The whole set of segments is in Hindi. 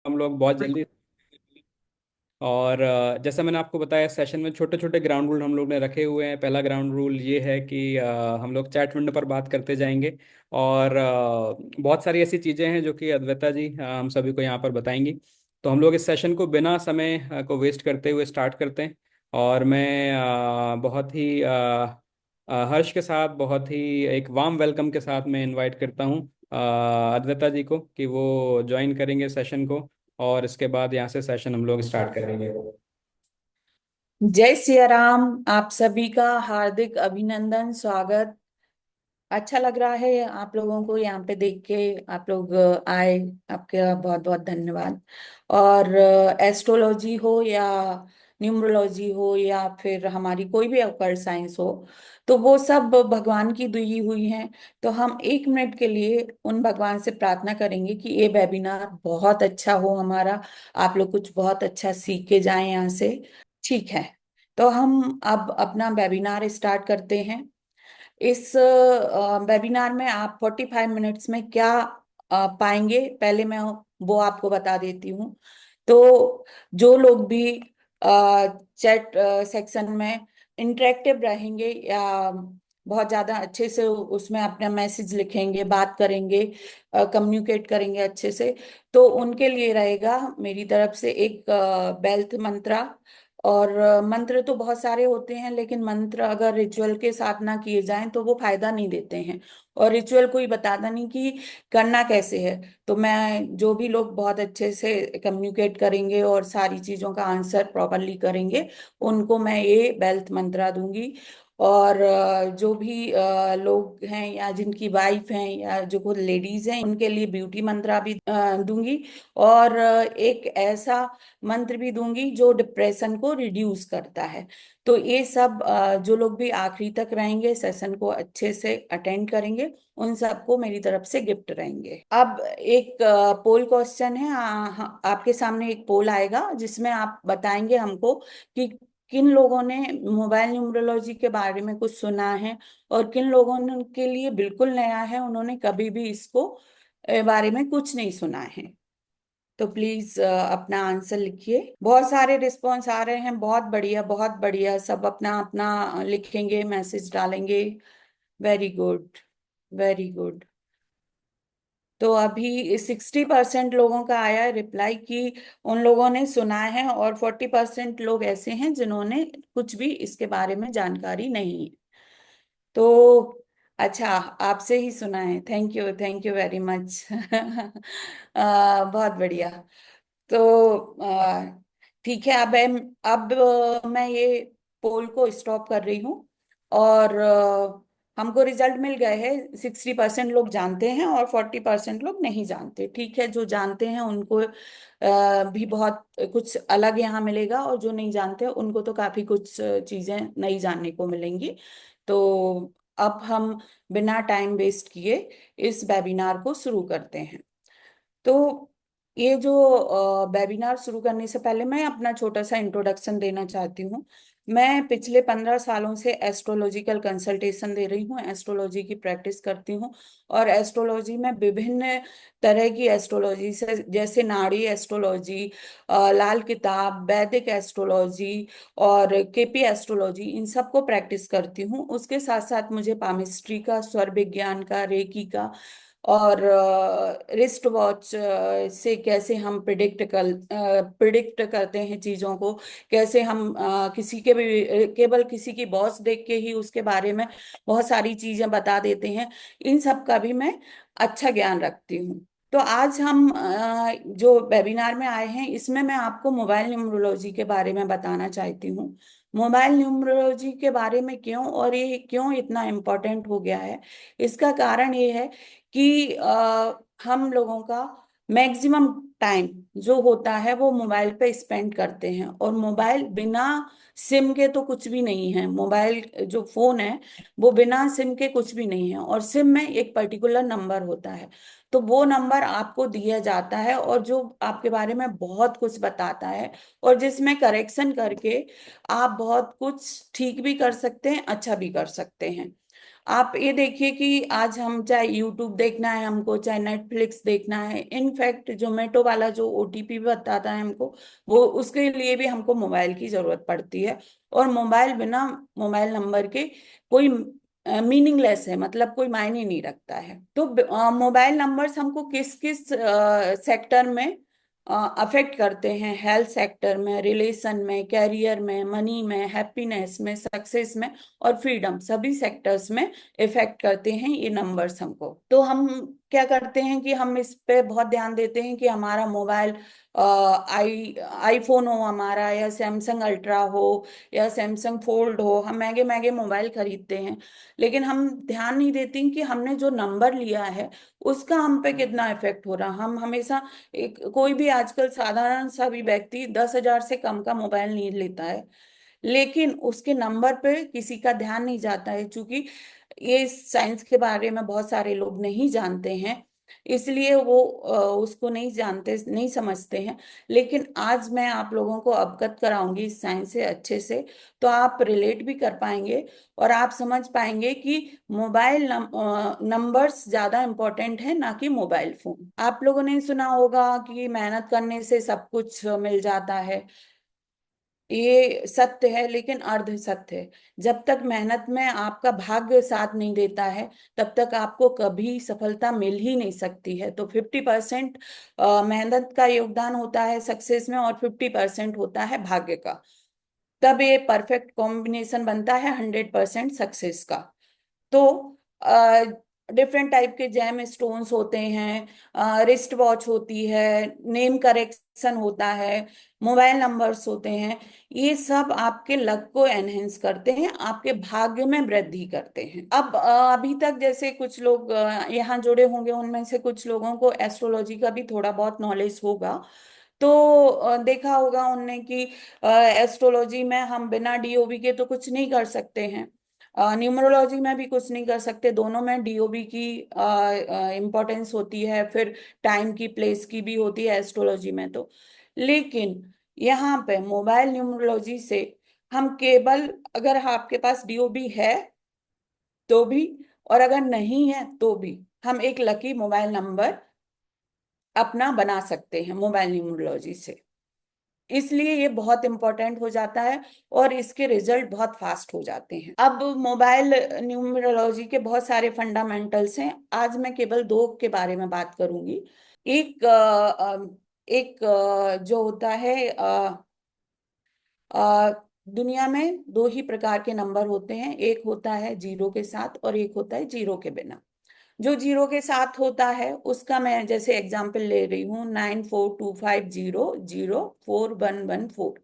हम लोग बहुत जल्दी। और जैसा मैंने आपको बताया, सेशन में छोटे छोटे ग्राउंड रूल हम लोग ने रखे हुए हैं। पहला ग्राउंड रूल ये है कि हम लोग चैट विंडो पर बात करते जाएंगे। और बहुत सारी ऐसी चीज़ें हैं जो कि अद्वैता जी हम सभी को यहाँ पर बताएंगी। तो हम लोग इस सेशन को बिना समय को वेस्ट करते हुए स्टार्ट करते हैं। और मैं बहुत ही हर्ष के साथ, बहुत ही एक वार्म वेलकम के साथ मैं इनवाइट करता हूँ अद्वैता जी को कि वो ज्वाइन करेंगे सेशन को। और इसके बाद यहाँ से सेशन हम लोग स्टार्ट करेंगे। जय सिया राम। आप सभी का हार्दिक अभिनंदन, स्वागत। अच्छा लग रहा है आप लोगों को यहाँ पे देख के। आप लोग आए, आपका बहुत बहुत धन्यवाद। और एस्ट्रोलॉजी हो या न्यूमरोलॉजी हो या फिर हमारी कोई भी अकल्ट साइंस हो, तो वो सब भगवान की दी हुई हैं। तो हम 1 मिनट के लिए उन भगवान से प्रार्थना करेंगे कि ये वेबिनार बहुत अच्छा हो हमारा, आप लोग कुछ बहुत अच्छा सीख के जाएं यहाँ से। ठीक है, तो हम अब अपना वेबिनार स्टार्ट करते हैं। इस वेबिनार में आप 45 मिनट्स में क्या पाएंगे, पहले मैं वो आपको बता देती हूँ। तो जो लोग भी चैट सेक्शन में इंटरेक्टिव रहेंगे या बहुत ज़्यादा अच्छे से उसमें अपना मैसेज लिखेंगे, बात करेंगे, कम्युनिकेट करेंगे अच्छे से, तो उनके लिए रहेगा मेरी तरफ से एक वेल्थ मंत्रा। और मंत्र तो बहुत सारे होते हैं, लेकिन मंत्र अगर रिचुअल के साथ ना किए जाएं तो वो फायदा नहीं देते हैं। और रिचुअल कोई बताता नहीं कि करना कैसे है। तो मैं जो भी लोग बहुत अच्छे से कम्युनिकेट करेंगे और सारी चीजों का आंसर प्रॉपरली करेंगे, उनको मैं ये वेल्थ मंत्रा दूंगी। और जो भी लोग हैं या जिनकी वाइफ हैं या जो खुद लेडीज हैं, उनके लिए ब्यूटी मंत्रा भी दूंगी। और एक ऐसा मंत्र भी दूंगी जो डिप्रेशन को रिड्यूस करता है। तो ये सब जो लोग भी आखिरी तक रहेंगे, सेशन को अच्छे से अटेंड करेंगे, उन सबको मेरी तरफ से गिफ्ट रहेंगे। अब एक पोल क्वेश्चन है। आपके सामने एक पोल आएगा जिसमें आप बताएंगे हमको कि किन लोगों ने मोबाइल न्यूमरोलॉजी के बारे में कुछ सुना है और किन लोगों ने के लिए बिल्कुल नया है, उन्होंने कभी भी इसको बारे में कुछ नहीं सुना है। तो प्लीज अपना आंसर लिखिए। बहुत सारे रिस्पॉन्स आ रहे हैं, बहुत बढ़िया बहुत बढ़िया। सब अपना अपना लिखेंगे, मैसेज डालेंगे। Very good, very good. तो अभी 60% लोगों का आया है रिप्लाई कि उन लोगों ने सुना है, और 40% लोग ऐसे हैं जिन्होंने कुछ भी इसके बारे में जानकारी नहीं है। तो अच्छा, आपसे ही सुना है। Thank you very much. बहुत बढ़िया। तो ठीक है, अब मैं ये पोल को स्टॉप कर रही हूँ। और हमको रिजल्ट मिल गए हैं। 60% लोग जानते हैं और 40% लोग नहीं जानते। ठीक है, जो जानते हैं उनको भी बहुत कुछ अलग यहाँ मिलेगा, और जो नहीं जानते उनको तो काफी कुछ चीजें नई जानने को मिलेंगी। तो अब हम बिना टाइम वेस्ट किए इस वेबिनार को शुरू करते हैं। तो ये जो वेबिनार शुरू करने से पहले मैं अपना छोटा सा इंट्रोडक्शन देना चाहती हूँ। मैं पिछले 15 सालों से एस्ट्रोलॉजिकल कंसल्टेशन दे रही हूँ, एस्ट्रोलॉजी की प्रैक्टिस करती हूँ। और एस्ट्रोलॉजी में विभिन्न तरह की एस्ट्रोलॉजी से, जैसे नाड़ी एस्ट्रोलॉजी, लाल किताब, वैदिक एस्ट्रोलॉजी और केपी एस्ट्रोलॉजी, इन सब को प्रैक्टिस करती हूँ। उसके साथ साथ मुझे पामिस्ट्री का, स्वर विज्ञान का, रेकी का, और रिस्ट वॉच से कैसे हम प्रिडिक्ट करते हैं चीज़ों को, कैसे हम किसी के भी केवल किसी की बॉस देख के ही उसके बारे में बहुत सारी चीज़ें बता देते हैं, इन सब का भी मैं अच्छा ज्ञान रखती हूँ। तो आज हम जो वेबिनार में आए हैं, इसमें मैं आपको मोबाइल न्यूमरोलॉजी के बारे में बताना चाहती हूँ। मोबाइल न्यूमरोलॉजी के बारे में क्यों, और ये क्यों इतना इम्पोर्टेंट हो गया है, इसका कारण ये है कि हम लोगों का मैक्सिमम टाइम जो होता है वो मोबाइल पे स्पेंड करते हैं। और मोबाइल बिना सिम के तो कुछ भी नहीं है। मोबाइल जो फोन है वो बिना सिम के कुछ भी नहीं है। और सिम में एक पर्टिकुलर नंबर होता है, तो वो नंबर आपको दिया जाता है और जो आपके बारे में बहुत कुछ बताता है, और जिसमें करेक्शन करके आप बहुत कुछ ठीक भी कर सकते हैं, अच्छा भी कर सकते हैं। आप ये देखिए कि आज हम चाहे यूट्यूब देखना है हमको, चाहे नेटफ्लिक्स देखना है, इनफैक्ट जोमेटो वाला जो ओटीपी बताता है हमको, वो उसके लिए भी हमको मोबाइल की जरूरत पड़ती है। और मोबाइल बिना मोबाइल नंबर के कोई मीनिंगलेस है, मतलब कोई मायने नहीं रखता है। तो मोबाइल नंबर्स हमको किस किस सेक्टर में अफेक्ट करते हैं? हेल्थ सेक्टर में, रिलेशन में, कैरियर में, मनी में, हैप्पीनेस में, सक्सेस में और फ्रीडम, सभी सेक्टर्स में इफेक्ट करते हैं ये नंबर्स हमको। तो हम क्या करते हैं कि हम इस पे बहुत ध्यान देते हैं कि हमारा मोबाइल आईफोन हो हमारा, या सैमसंग अल्ट्रा हो, या सैमसंग फोल्ड हो। हम महंगे महंगे मोबाइल खरीदते हैं, लेकिन हम ध्यान नहीं देते हैं कि हमने जो नंबर लिया है उसका हम पे कितना इफेक्ट हो रहा। हम हमेशा कोई भी आजकल साधारण सा भी व्यक्ति 10,000 से कम का मोबाइल नहीं लेता है, लेकिन उसके नंबर पे किसी का ध्यान नहीं जाता है, क्योंकि ये साइंस के बारे में बहुत सारे लोग नहीं जानते हैं, इसलिए वो उसको नहीं जानते, नहीं समझते हैं। लेकिन आज मैं आप लोगों को अवगत कराऊंगी इस साइंस से अच्छे से, तो आप रिलेट भी कर पाएंगे और आप समझ पाएंगे कि मोबाइल नंबर्स ज्यादा इम्पोर्टेंट है ना कि मोबाइल फोन। आप लोगों ने सुना होगा कि मेहनत करने से सब कुछ मिल जाता है। ये सत्य है, लेकिन अर्ध सत्य है। जब तक मेहनत में आपका भाग्य साथ नहीं देता है, तब तक आपको कभी सफलता मिल ही नहीं सकती है। तो 50% मेहनत का योगदान होता है सक्सेस में, और 50% होता है भाग्य का। तब ये परफेक्ट कॉम्बिनेशन बनता है 100% सक्सेस का। तो डिफरेंट टाइप के जेम स्टोन्स होते हैं, रिस्ट वॉच होती है, नेम करेक्शन होता है, मोबाइल नंबर्स होते हैं। ये सब आपके लक को एनहेंस करते हैं, आपके भाग्य में वृद्धि करते हैं। अब अभी तक जैसे कुछ लोग यहाँ जुड़े होंगे, उनमें से कुछ लोगों को एस्ट्रोलॉजी का भी थोड़ा बहुत नॉलेज होगा। तो देखा होगा उनने कि एस्ट्रोलॉजी में हम बिना डीओबी के तो कुछ नहीं कर सकते हैं, न्यूमरोलॉजी में भी कुछ नहीं कर सकते। दोनों में डीओबी की इम्पोर्टेंस होती है, फिर टाइम की, प्लेस की भी होती है एस्ट्रोलॉजी में तो। लेकिन यहाँ पे मोबाइल न्यूमरोलॉजी से हम केवल, अगर आपके पास डीओबी है तो भी, और अगर नहीं है तो भी, हम एक लकी मोबाइल नंबर अपना बना सकते हैं मोबाइल न्यूमरोलॉजी से। इसलिए ये बहुत इंपॉर्टेंट हो जाता है और इसके रिजल्ट बहुत फास्ट हो जाते हैं। अब मोबाइल न्यूमरोलॉजी के बहुत सारे फंडामेंटल्स हैं, आज मैं केवल दो के बारे में बात करूंगी। एक जो होता है अ, दुनिया में दो ही प्रकार के नंबर होते हैं, एक होता है जीरो के साथ और एक होता है जीरो के बिना। जो जीरो के साथ होता है उसका मैं जैसे एग्जांपल ले रही हूँ, 9425000411 4।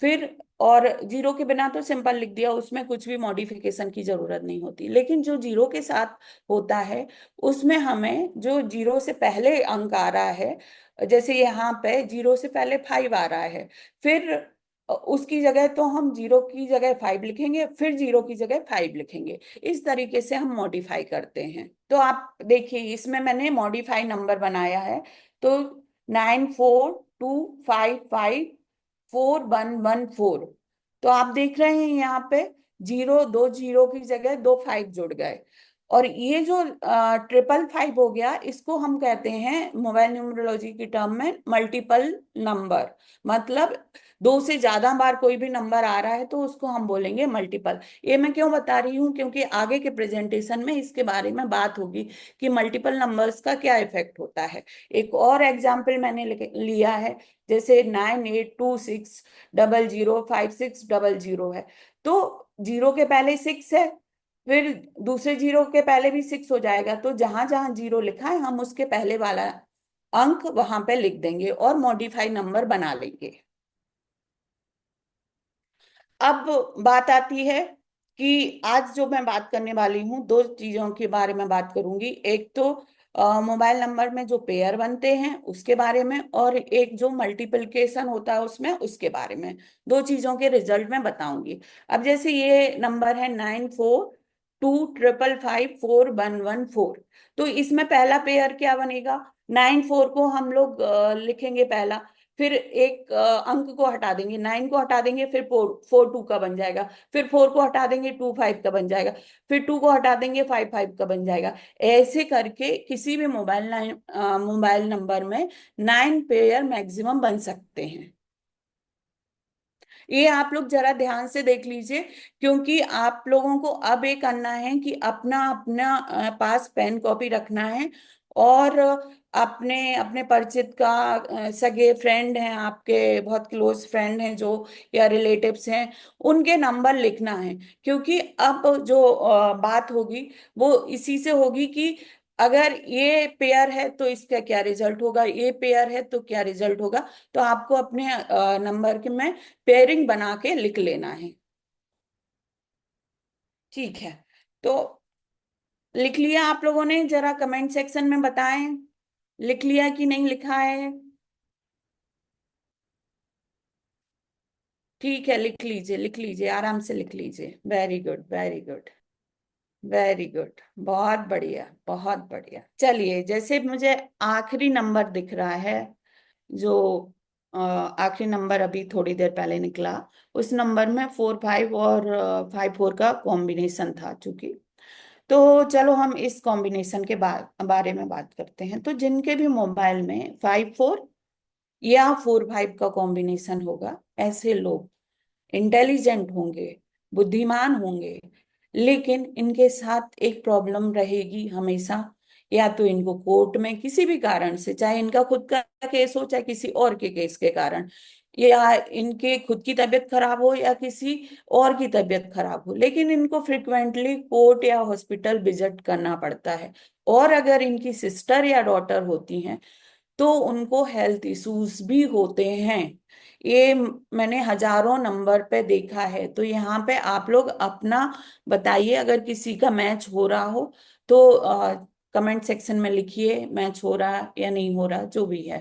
फिर और जीरो के बिना तो सिंपल लिख दिया, उसमें कुछ भी मॉडिफिकेशन की जरूरत नहीं होती। लेकिन जो जीरो के साथ होता है उसमें हमें जो जीरो से पहले अंक आ रहा है, जैसे यहाँ पे जीरो से पहले 5 आ रहा है, फिर उसकी जगह तो हम जीरो की जगह 5 लिखेंगे, फिर जीरो की जगह 5 लिखेंगे। इस तरीके से हम मॉडिफाई करते हैं। तो आप देखिए इसमें मैंने मॉडिफाई नंबर बनाया है। तो 94255411 4। तो आप देख रहे हैं यहाँ पे जीरो, दो जीरो की जगह दो 5 जुड़ गए। और ये जो 555 हो गया, इसको हम कहते हैं मोबाइल न्यूमरोलॉजी की टर्म में मल्टीपल नंबर। मतलब दो से ज्यादा बार कोई भी नंबर आ रहा है तो उसको हम बोलेंगे मल्टीपल। ये मैं क्यों बता रही हूँ, क्योंकि आगे के प्रेजेंटेशन में इसके बारे में बात होगी कि मल्टीपल नंबर्स का क्या इफेक्ट होता है। एक और एग्जाम्पल मैंने लिया है, जैसे 9826005600 है। तो जीरो के पहले 6 है, फिर दूसरे जीरो के पहले भी 6 हो जाएगा। तो जहां जहां जीरो लिखा है हम उसके पहले वाला अंक वहां पे लिख देंगे और मॉडिफाई नंबर बना लेंगे। अब बात आती है कि आज जो मैं बात करने वाली हूँ, दो चीजों के बारे में बात करूंगी। एक तो मोबाइल नंबर में जो पेयर बनते हैं उसके बारे में, और एक जो मल्टीप्लिकेशन होता है उसमें, उसके बारे में। दो चीजों के रिजल्ट में बताऊंगी। अब जैसे ये नंबर है 9425554114। तो इसमें पहला पेयर क्या बनेगा? 94 को हम लोग लिखेंगे पहला, फिर एक अंक को हटा देंगे, 9 को हटा देंगे, फिर 4 4 2 का बन जाएगा। फिर 4 को हटा देंगे, 2 5 का बन जाएगा। फिर 2 को हटा देंगे, 5 5 का बन जाएगा। ऐसे करके किसी भी मोबाइल नंबर में 9 पेयर मैक्सिमम बन सकते हैं। ये आप लोग जरा ध्यान से देख लीजिए, क्योंकि आप लोगों को अब ये करना है कि अपना अपना पास पेन कॉपी रखना है। और अपने अपने परिचित का, सगे फ्रेंड हैं आपके, बहुत क्लोज फ्रेंड हैं जो, या रिलेटिव्स हैं, उनके नंबर लिखना है। क्योंकि अब जो बात होगी वो इसी से होगी कि अगर ये पेयर है तो इसका क्या रिजल्ट होगा, ये पेयर है तो क्या रिजल्ट होगा। तो आपको अपने नंबर के में पेयरिंग बना के लिख लेना है। ठीक है। तो लिख लिया आप लोगों ने? जरा कमेंट सेक्शन में बताएं, लिख लिया कि नहीं लिखा है। ठीक है, लिख लीजिए, लिख लीजिए, आराम से लिख लीजिए। Very good, very good, very good, बहुत बढ़िया, बहुत बढ़िया। चलिए, जैसे मुझे आखिरी नंबर दिख रहा है, जो आखिरी नंबर अभी थोड़ी देर पहले निकला, उस नंबर में 4 5 और 5 4 का कॉम्बिनेशन था चूंकि। तो चलो हम इस कॉम्बिनेशन के बारे में बात करते हैं। तो जिनके भी मोबाइल में 5 4 या 4 5 का कॉम्बिनेशन होगा, ऐसे लोग इंटेलिजेंट होंगे, बुद्धिमान होंगे। लेकिन इनके साथ एक प्रॉब्लम रहेगी हमेशा। या तो इनको कोर्ट में किसी भी कारण से, चाहे इनका खुद का केस हो चाहे किसी और के केस के कारण, या इनके खुद की तबीयत खराब हो या किसी और की तबीयत खराब हो, लेकिन इनको फ्रिक्वेंटली कोर्ट या हॉस्पिटल विजिट करना पड़ता है। और अगर इनकी सिस्टर या डॉटर होती हैं तो उनको हेल्थ इश्यूज भी होते हैं। ये मैंने हजारों नंबर पे देखा है। तो यहाँ पे आप लोग अपना बताइए, अगर किसी का मैच हो रहा हो तो कमेंट सेक्शन में लिखिए, मैच हो रहा या नहीं हो रहा, जो भी है।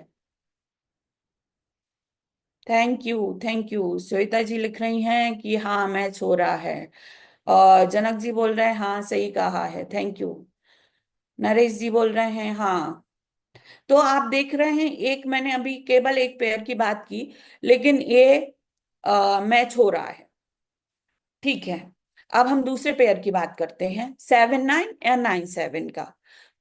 Thank you, thank you. Shweta ji लिख रही हैं कि हाँ मैच हो रहा है। और जनक जी बोल रहे हैं हाँ सही कहा है, थैंक यू। नरेश जी बोल रहे हैं हाँ। तो आप देख रहे हैं, एक मैंने अभी केवल एक पेयर की बात की, लेकिन ये मैच हो रहा है। ठीक है। अब हम दूसरे पेयर की बात करते हैं, 7 9 या 9 7 का।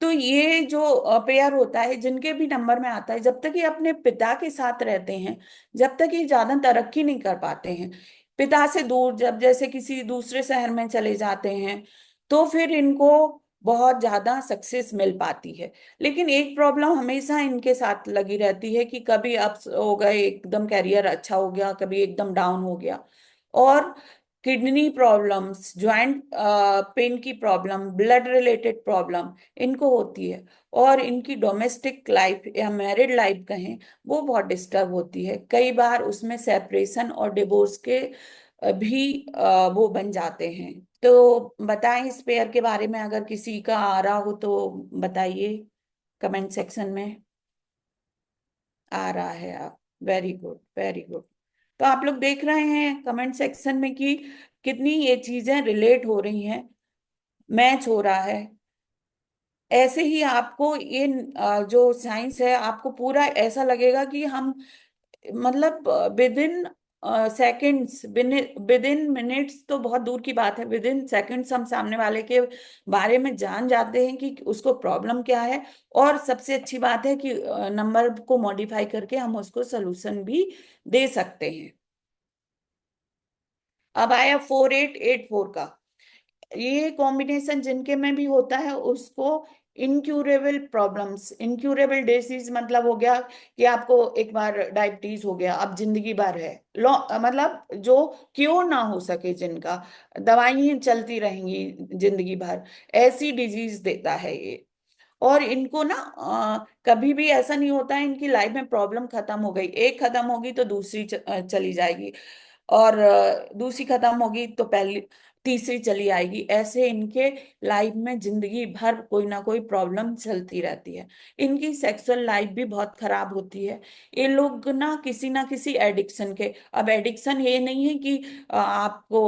तो ये जो पेयर होता है, जिनके भी नंबर में आता है, जब तक ये अपने पिता के साथ रहते हैं, जब तक ये ज्यादा तरक्की नहीं कर पाते हैं, पिता से दूर जब जैसे किसी दूसरे शहर में चले जाते हैं, तो फिर इनको बहुत ज्यादा सक्सेस मिल पाती है। लेकिन एक प्रॉब्लम हमेशा इनके साथ लगी रहती है कि कभी अप हो गए, एकदम कैरियर अच्छा हो गया, कभी एकदम डाउन हो गया। और किडनी प्रॉब्लम्स, जॉइंट पेन की प्रॉब्लम, ब्लड रिलेटेड प्रॉब्लम इनको होती है। और इनकी डोमेस्टिक लाइफ या मैरिड लाइफ कहें, वो बहुत डिस्टर्ब होती है। कई बार उसमें सेपरेशन और डिवोर्स के भी वो बन जाते हैं। तो बताएं इस पेयर के बारे में, अगर किसी का आ रहा हो तो बताइए कमेंट सेक्शन में। आ रहा है आप, वेरी गुड, वेरी गुड। तो आप लोग देख रहे हैं कमेंट सेक्शन में कि कितनी ये चीजें रिलेट हो रही हैं, मैच हो रहा है। ऐसे ही आपको ये जो साइंस है, आपको पूरा ऐसा लगेगा कि हम, मतलब with in seconds, with in minutes तो बहुत दूर की बात है, विद इन सेकंड्स हम सामने वाले के बारे में जान जाते हैं कि उसको प्रॉब्लम क्या है। और सबसे अच्छी बात है कि नंबर को मॉडिफाई करके हम उसको सोल्यूशन भी दे सकते हैं। अब आया 4884 का। ये कॉम्बिनेशन जिनके में भी होता है उसको इनक्यूरेबल प्रॉब्लम्स, इनक्यूरेबल डिसीज मतलब हो गया कि आपको एक बार डायबिटीज हो गया, अब जिंदगी भर है, मतलब जो क्योर ना हो सके, जिनका दवाई चलती रहेंगी जिंदगी भर, ऐसी डिजीज देता है ये। और इनको ना कभी भी ऐसा नहीं होता है इनकी लाइफ में प्रॉब्लम खत्म हो गई, एक खत्म होगी तो दूसरी चली जाएगी, और दूसरी खत्म होगी तो पहली, तीसरी चली आएगी, ऐसे इनके लाइफ में जिंदगी भर कोई ना कोई प्रॉब्लम चलती रहती है। इनकी सेक्सुअल लाइफ भी बहुत खराब होती है। ये लोग ना किसी एडिक्शन के, अब एडिक्शन ये नहीं है कि आपको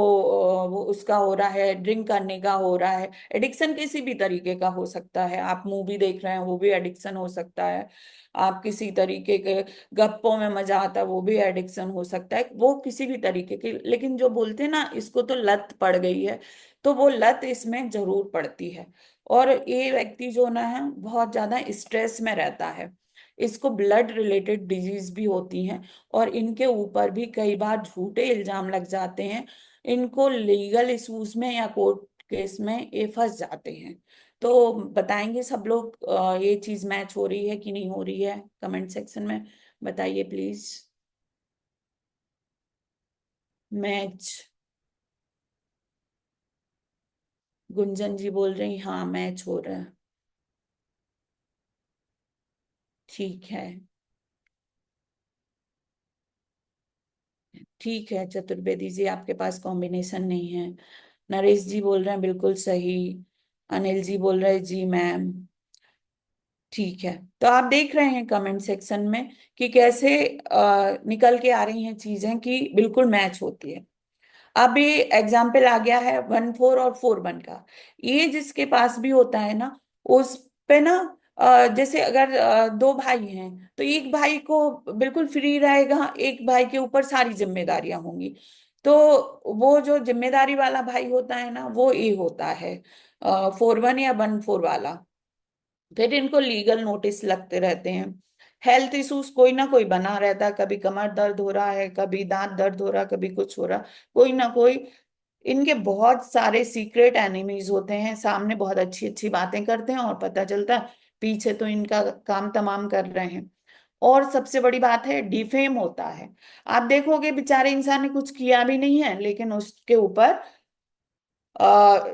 वो उसका हो रहा है, ड्रिंक करने का हो रहा है। एडिक्शन किसी भी तरीके का हो सकता है, आप मूवी देख रहे हैं वो भी एडिक्शन हो सकता है, आप किसी तरीके के गप्पों में मजा आता है वो भी एडिक्शन हो सकता है, वो किसी भी तरीके की। लेकिन जो बोलते हैं ना इसको तो लत पड़ गई है, तो वो लत इसमें जरूर पड़ती है। और ये व्यक्ति जो ना है बहुत ज्यादा स्ट्रेस में रहता है, इसको ब्लड रिलेटेड डिजीज भी होती हैं, और इनके ऊपर भी कई बार झूठे इल्जाम लग जाते हैं। इनको लीगल इश्यूज में या कोर्ट केस में ये फंस जाते हैं। तो बताएंगे सब लोग ये चीज मैच हो रही है कि नहीं हो रही है, कमेंट सेक्शन में बताइए प्लीज। मैच, गुंजन जी बोल रही हाँ मैच हो रहा है। ठीक है, ठीक है चतुर्वेदी जी, आपके पास कॉम्बिनेशन नहीं है। नरेश जी बोल रहे हैं बिल्कुल सही। अनिल जी बोल रहे हैं जी मैम। ठीक है, तो आप देख रहे हैं कमेंट सेक्शन में कि कैसे निकल के आ रही हैं चीजें कि बिल्कुल मैच होती है। अब ये एग्जाम्पल आ गया है 1-4 और 4-1 का। ये जिसके पास भी होता है ना, उस पे ना जैसे अगर दो भाई हैं तो एक भाई को बिल्कुल फ्री रहेगा, एक भाई के ऊपर सारी जिम्मेदारियां होंगी। तो वो जो जिम्मेदारी वाला भाई होता है ना वो ये होता है 4-1 या 1-4 वाला। फिर इनको लीगल नोटिस लगते रहते हैं। हेल्थ इश्यूज कोई ना कोई बना रहता है, कभी कमर दर्द हो रहा है, कभी दांत दर्द हो रहा है, कभी कुछ हो रहा है, कोई ना कोई। इनके बहुत सारे सीक्रेट एनिमीज होते हैं, सामने बहुत अच्छी अच्छी बातें करते हैं और पता चलता है पीछे तो इनका काम तमाम कर रहे हैं। और सबसे बड़ी बात है डिफेम होता है। आप देखोगे बेचारे इंसान ने कुछ किया भी नहीं है लेकिन उसके ऊपर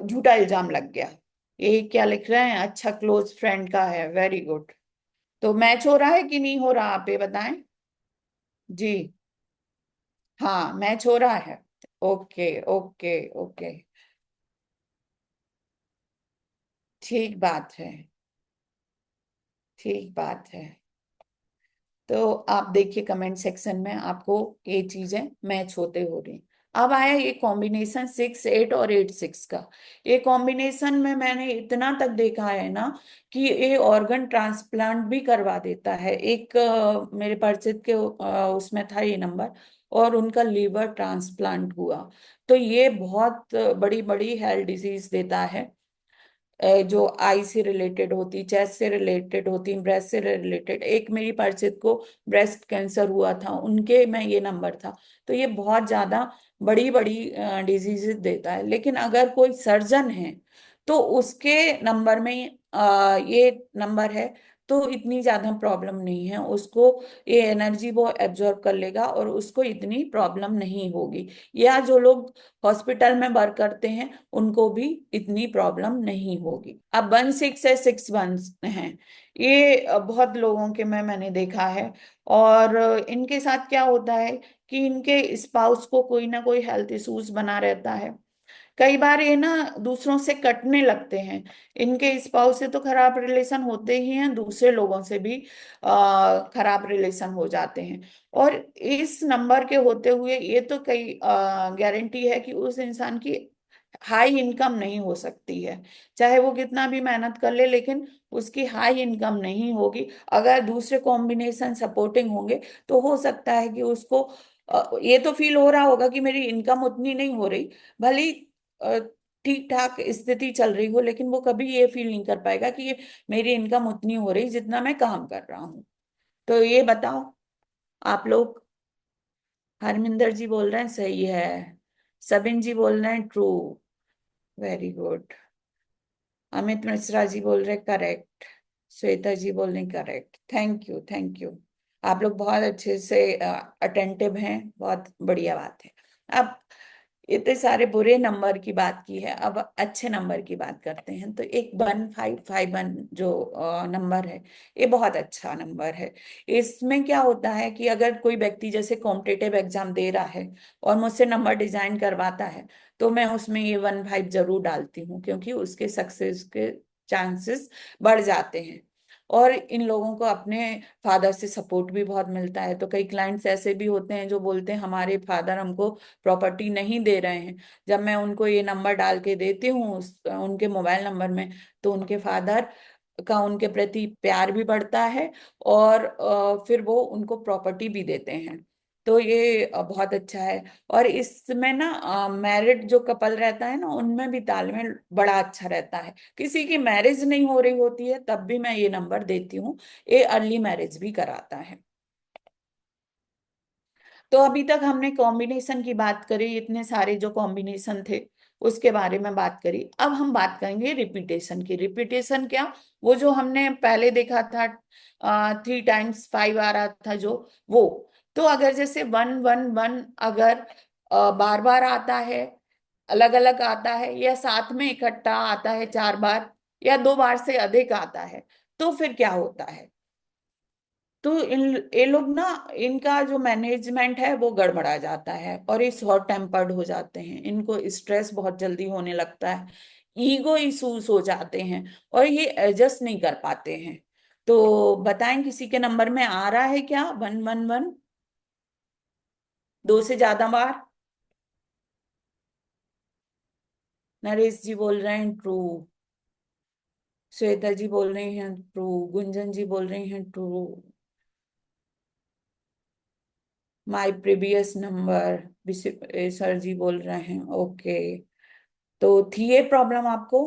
झूठा इल्जाम लग गया। ये क्या लिख रहे हैं, अच्छा क्लोज फ्रेंड का है, वेरी गुड। तो मैच हो रहा है कि नहीं हो रहा, आप ये बताएं जी। हाँ मैच हो रहा है। ओके ओके ओके, ठीक बात है, ठीक बात है। तो आप देखिए कमेंट सेक्शन में आपको ये चीजें मैच होते हो रही। अब आया ये कॉम्बिनेशन 6-8 और 8-6 का। ये कॉम्बिनेशन में मैंने इतना तक देखा है ना कि ये ऑर्गन ट्रांसप्लांट भी करवा देता है। एक मेरे परिचित के उसमें था ये नंबर, और उनका लीवर ट्रांसप्लांट हुआ। तो ये बहुत बड़ी बड़ी हेल्थ डिजीज देता है, जो आई से रिलेटेड होती, चेस्ट से रिलेटेड होती, ब्रेस्ट से रिलेटेड। एक मेरी परिचित को ब्रेस्ट कैंसर हुआ था, उनके में ये नंबर था। तो ये बहुत ज्यादा बड़ी बड़ी डिजीज देता है। लेकिन अगर कोई सर्जन है तो उसके नंबर में ये नंबर है, तो इतनी ज्यादा प्रॉब्लम नहीं है उसको। ये एनर्जी वो एब्जॉर्ब कर लेगा और उसको इतनी प्रॉब्लम नहीं होगी। या जो लोग हॉस्पिटल में वर्क करते हैं उनको भी इतनी प्रॉब्लम नहीं होगी। अब 1-6 है, 6-1 है, ये बहुत लोगों के में मैंने देखा है। और इनके साथ क्या होता है कि इनके स्पाउस को कोई ना कोई हेल्थ इश्यूज बना रहता है। कई बार ये ना दूसरों से कटने लगते हैं। इनके स्पाउस से तो खराब रिलेशन होते ही हैं, दूसरे लोगों से भी खराब रिलेशन हो जाते हैं। और इस नंबर के होते हुए ये तो कई गारंटी है कि उस इंसान की हाई इनकम नहीं हो सकती है। चाहे वो कितना भी मेहनत कर ले लेकिन उसकी हाई इनकम नहीं होगी। अगर दूसरे कॉम्बिनेशन सपोर्टिंग होंगे तो हो सकता है कि उसको ये तो फील हो रहा होगा कि मेरी इनकम उतनी नहीं हो रही, भले ही ठीक ठाक स्थिति चल रही हो, लेकिन वो कभी ये फील नहीं कर पाएगा कि ये मेरी इनकम उतनी हो रही जितना मैं काम कर रहा हूँ। तो ये बताओ आप लोग। हरमिंदर जी बोल रहे हैं सही है, सबिन जी बोल रहे हैं true, very good. Amit Mishra ji बोल रहे करेक्ट, श्वेता जी बोल रहे correct, thank you thank you. आप लोग बहुत अच्छे से अटेंटिव हैं, बहुत बढ़िया बात है। अब इतने सारे बुरे नंबर की बात की है, अब अच्छे नंबर की बात करते हैं। तो एक 1551 जो नंबर है, ये बहुत अच्छा नंबर है। इसमें क्या होता है कि अगर कोई व्यक्ति जैसे कॉम्पिटिटिव एग्जाम दे रहा है और मुझसे नंबर डिजाइन करवाता है, तो मैं उसमें ये 15 जरूर डालती हूँ, क्योंकि उसके सक्सेस के चांसेस बढ़ जाते हैं। और इन लोगों को अपने फादर से सपोर्ट भी बहुत मिलता है। तो कई क्लाइंट्स ऐसे भी होते हैं जो बोलते हैं हमारे फादर हमको प्रॉपर्टी नहीं दे रहे हैं। जब मैं उनको ये नंबर डाल के देती हूँ उनके मोबाइल नंबर में, तो उनके फादर का उनके प्रति प्यार भी बढ़ता है, और फिर वो उनको प्रॉपर्टी भी देते हैं। तो ये बहुत अच्छा है। और इसमें ना मैरिड जो कपल रहता है ना, उनमें भी तालमेल बड़ा अच्छा रहता है। किसी की मैरिज नहीं हो रही होती है तब भी मैं ये नंबर देती हूँ। ये अर्ली मैरिज भी कराता है। तो अभी तक हमने कॉम्बिनेशन की बात करी, इतने सारे जो कॉम्बिनेशन थे उसके बारे में बात करी। अब हम बात करेंगे रिपीटेशन की। रिपीटेशन क्या, वो जो हमने पहले देखा था 3 टाइम्स 5 आ रहा था जो, वो। तो अगर जैसे 1 1 1 अगर बार बार आता है, अलग अलग आता है, या साथ में इकट्ठा आता है 4 बार, या 2 बार से अधिक आता है, तो फिर क्या होता है। तो इन ये लोग ना, इनका जो मैनेजमेंट है वो गड़बड़ा जाता है, और ये शॉर्ट टेम्पर्ड हो जाते हैं, इनको स्ट्रेस बहुत जल्दी होने लगता है, ईगो इशूज हो जाते हैं, और ये एडजस्ट नहीं कर पाते हैं। तो बताएं, किसी के नंबर में आ रहा है क्या 1 1 1, 2 से ज्यादा बार? नरेश जी बोल रहे हैं ट्रू, श्वेता जी बोल रही हैं ट्रू, गुंजन जी बोल रही हैं true, my previous number sir ji बोल रहे हैं ओके। तो थी ये प्रॉब्लम आपको?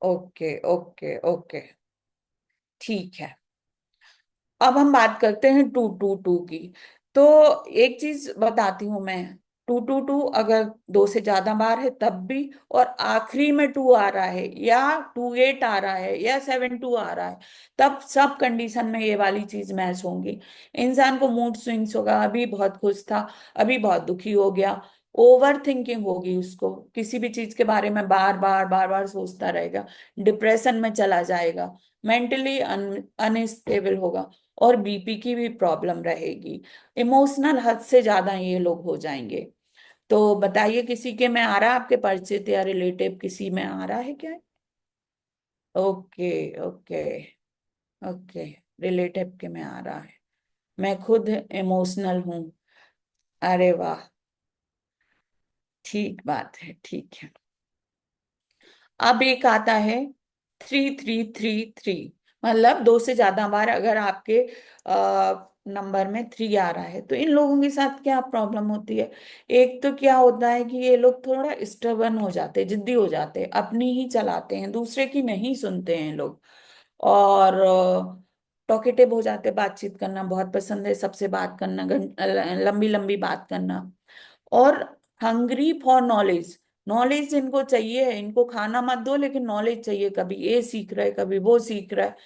ओके ओके ओके, ठीक है। अब हम बात करते हैं 2 2 2 की। तो एक चीज बताती हूँ मैं, 2 2 2 अगर 2 से ज्यादा बार है तब भी, और आखिरी में 2 आ रहा है, या 2 8 आ रहा है, या 7 2 आ रहा है, तब सब कंडीशन में ये वाली चीज मैच होंगी। इंसान को मूड स्विंग्स होगा, अभी बहुत खुश था, अभी बहुत दुखी हो गया। ओवर थिंकिंग होगी, उसको किसी भी चीज के बारे में बार बार बार बार सोचता रहेगा, डिप्रेशन में चला जाएगा, मेंटली अनस्टेबल होगा, और बीपी की भी प्रॉब्लम रहेगी। इमोशनल हद से ज्यादा ये लोग हो जाएंगे। तो बताइए, किसी के में आ रहा है, आपके परिचित या रिलेटिव किसी में आ रहा है क्या? ओके ओके ओके, रिलेटिव के में आ रहा है। मैं खुद इमोशनल हूँ। अरे वाह, ठीक बात है, ठीक है। अब एक आता है 3333, मतलब 2 से ज्यादा बार अगर आपके नंबर में 3 आ रहा है, तो इन लोगों के साथ क्या प्रॉब्लम होती है। एक तो क्या होता है कि ये लोग थोड़ा स्टबर्न हो जाते हैं, जिद्दी हो जाते हैं, अपनी ही चलाते हैं, दूसरे की नहीं सुनते हैं लोग। और टॉकेटिव हो जाते हैं, बातचीत करना बहुत पसंद है, सबसे बात करना, लंबी लंबी बात करना। और हंग्री फॉर नॉलेज, नॉलेज इनको चाहिए, इनको खाना मत दो लेकिन नॉलेज चाहिए, कभी ये सीख रहा है कभी वो सीख रहा है।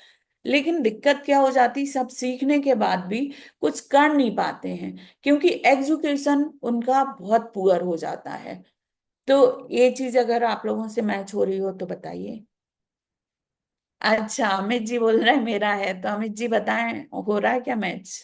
लेकिन दिक्कत क्या हो जाती, सब सीखने के बाद भी कुछ कर नहीं पाते हैं, क्योंकि एजुकेशन उनका बहुत पुअर हो जाता है। तो ये चीज अगर आप लोगों से मैच हो रही हो तो बताइए। अच्छा, अमित जी बोल रहे हैं मेरा है, तो अमित जी बताएं, हो रहा है क्या मैच?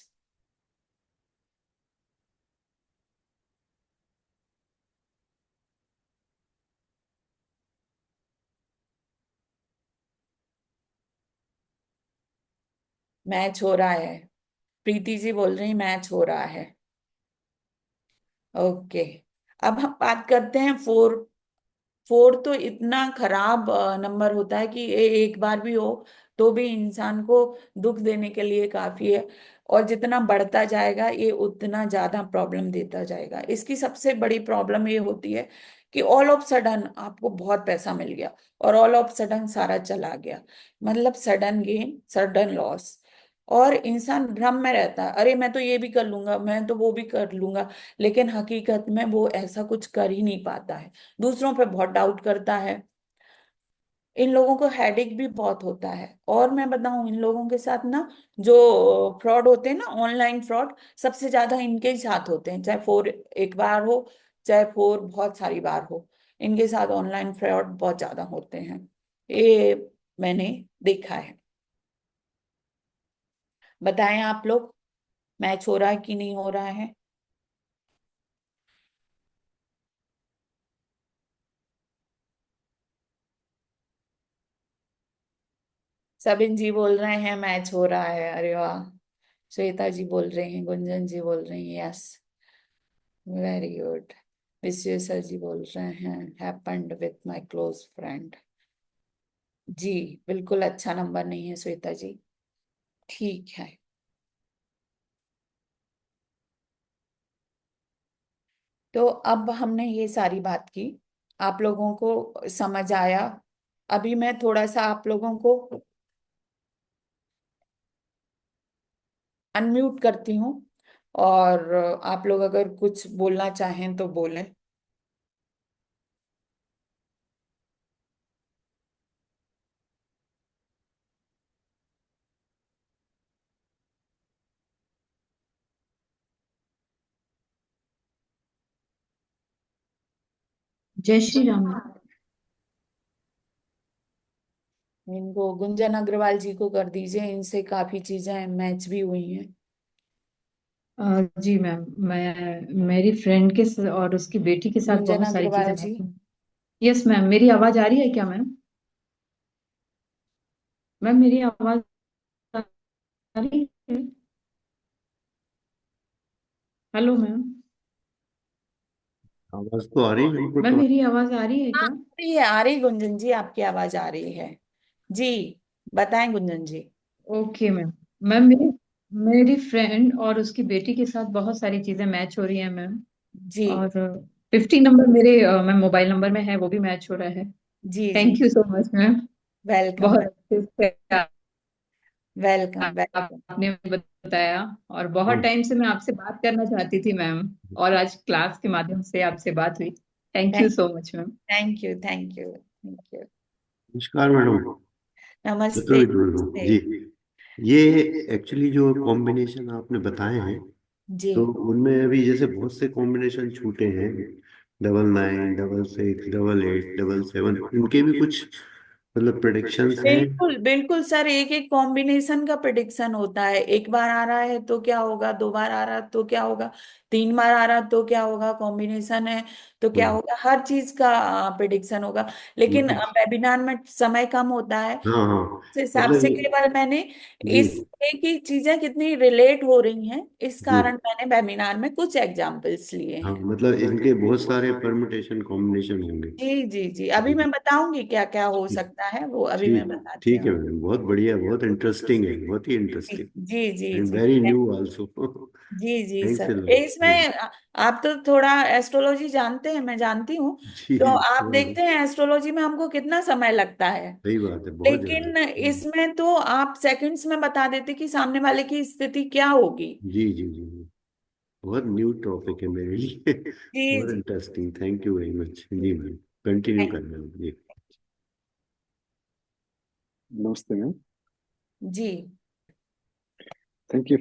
मैच हो रहा है, प्रीति जी बोल रही मैच हो रहा है। ओके। अब हम बात करते हैं 4 तो इतना खराब नंबर होता है कि ये एक बार भी हो तो भी इंसान को दुख देने के लिए काफी है। और जितना बढ़ता जाएगा ये उतना ज्यादा प्रॉब्लम देता जाएगा। इसकी सबसे बड़ी प्रॉब्लम ये होती है कि ऑल ऑफ सडन आपको बहुत पैसा मिल गया, और ऑल ऑफ सडन सारा चला गया, मतलब सडन गेन सडन लॉस। और इंसान भ्रम में रहता है, अरे मैं तो ये भी कर लूंगा, मैं तो वो भी कर लूंगा, लेकिन हकीकत में वो ऐसा कुछ कर ही नहीं पाता है, दूसरों पे बहुत डाउट करता है। इन लोगों को हेडेक भी बहुत होता है। और मैं बताऊं, इन लोगों के साथ ना जो फ्रॉड होते हैं ना, ऑनलाइन फ्रॉड, सबसे ज्यादा इनके ही साथ होते हैं, चाहे 4 एक बार हो, चाहे फोर, बहुत सारी बार हो। इनके साथ ऑनलाइन फ्रॉड बहुत ज्यादा होते हैं, ये मैंने देखा है। बताएं आप लोग, मैच हो रहा है कि नहीं हो रहा है? सबिन जी बोल रहे हैं मैच हो रहा है, अरे वाह। श्वेता जी बोल रही हैं, गुंजन जी बोल रही हैं, yes, very good. Vishweshwar ji बोल रहे हैं happened with my close friend. जी, बिल्कुल अच्छा नंबर नहीं है श्वेता जी। ठीक है, तो अब हमने ये सारी बात की, आप लोगों को समझ आया? अभी मैं थोड़ा सा आप लोगों को अनम्यूट करती हूँ, और आप लोग अगर कुछ बोलना चाहें तो बोलें। जय श्री राम। इनको गुंजन अग्रवाल जी को कर दीजिए, इनसे काफी चीजें मैच भी हुई हैं। जी मैम, मैं मेरी फ्रेंड और उसकी बेटी के साथ गुंजन बहुत सारी चीजें अग्रवाल जी। मैच। यस मैम, मेरी आवाज आ रही है क्या मैम? मैम मेरी आवाज आ रही है? Hello ma'am. आवाज तो आ रही है हमको मैम तो। मेरी आवाज आ रही है हाँ, क्या? आ रही गुंजन जी, आपकी आवाज आ रही है। जी, बताएं Gunjan ji. Okay ma'am. Ma'am मेरी मेरी फ्रेंड और उसकी बेटी के साथ बहुत सारी चीजें मैच हो रही हैं मैम। जी और 15 नंबर मेरे मैम मोबाइल नंबर में है, वो भी मैच हो रहा है। जी जी। Thank you so much ma'am. Welcome, बहुत अच्छे से वेलकम वेलकम। आपने बताया। और बहुत हम्म। टाइम से मैं आपसे बात करना चाहती थी मैम, और आज क्लास के माध्यम से आपसे बात हुई। Thank you thank so much ma'am. Thank you thank you thank you. नमस्कार मैडम। नमस्ते चतुर्वेद बोल रहा हूँ नमस्ते। जी। ये एक्चुअली जो कॉम्बिनेशन आपने बताए हैं, जी, तो उनमें अभी जैसे बहुत से कॉम्बिनेशन छूटे हैं। 99, 66, 88, 77, उनके भी कुछ मतलब प्रेडिक्शंस हैं। बिल्कुल बिल्कुल सर, एक एक कॉम्बिनेशन का प्रिडिक्शन होता है। एक बार आ रहा है तो क्या होगा, दो बार आ रहा तो क्या होगा, तीन बार आ रहा तो क्या होगा, कॉम्बिनेशन है तो क्या हम्म, होगा, हर चीज का प्रिडिक्शन होगा। लेकिन मतलब वेबिनार में समय कम होता है, हाँ हाँ, उस हिसाब से मतलब केवल मैंने जी इस एक ही चीजें कितनी रिलेट हो रही हैं, इस जी कारण मैंने वेबिनार में कुछ एग्जाम्पल्स लिए हाँ, हैं। मतलब इनके बहुत सारे परमुटेशन कॉम्बिनेशन होंगे। जी जी जी, अभी मैं बताऊंगी क्या क्या हो जी, सकता है, वो अभी मैं ठीक बताती ठीक है हूँ। मैडम, बहुत बढ़िया, बहुत इंटरेस्टिंग है, बहुत ही जी इंटरेस्टिंग जी जी एंड जी। Very new also. जी जी थैंक्स अ सर, लॉट जी। इसमें आप तो थोड़ा एस्ट्रोलॉजी जानते हैं, मैं जानती हूँ। जी तो आप थोड़ा बहुत। देखते हैं एस्ट्रोलॉजी में हमको कितना समय लगता है, सही बात है, बहुत ज्यादा। लेकिन इसमें तो आप सेकंड्स में बता देते कि सामने वाले की स्थिति क्या होगी। जी जी जी जी। बहुत न्यू टॉपिक है मेरे लिए। जी बहुत जी interesting, thank you very much जी मैम। कंटिन्यू करना है जी। Namaste, ma'am. Ji. Thank you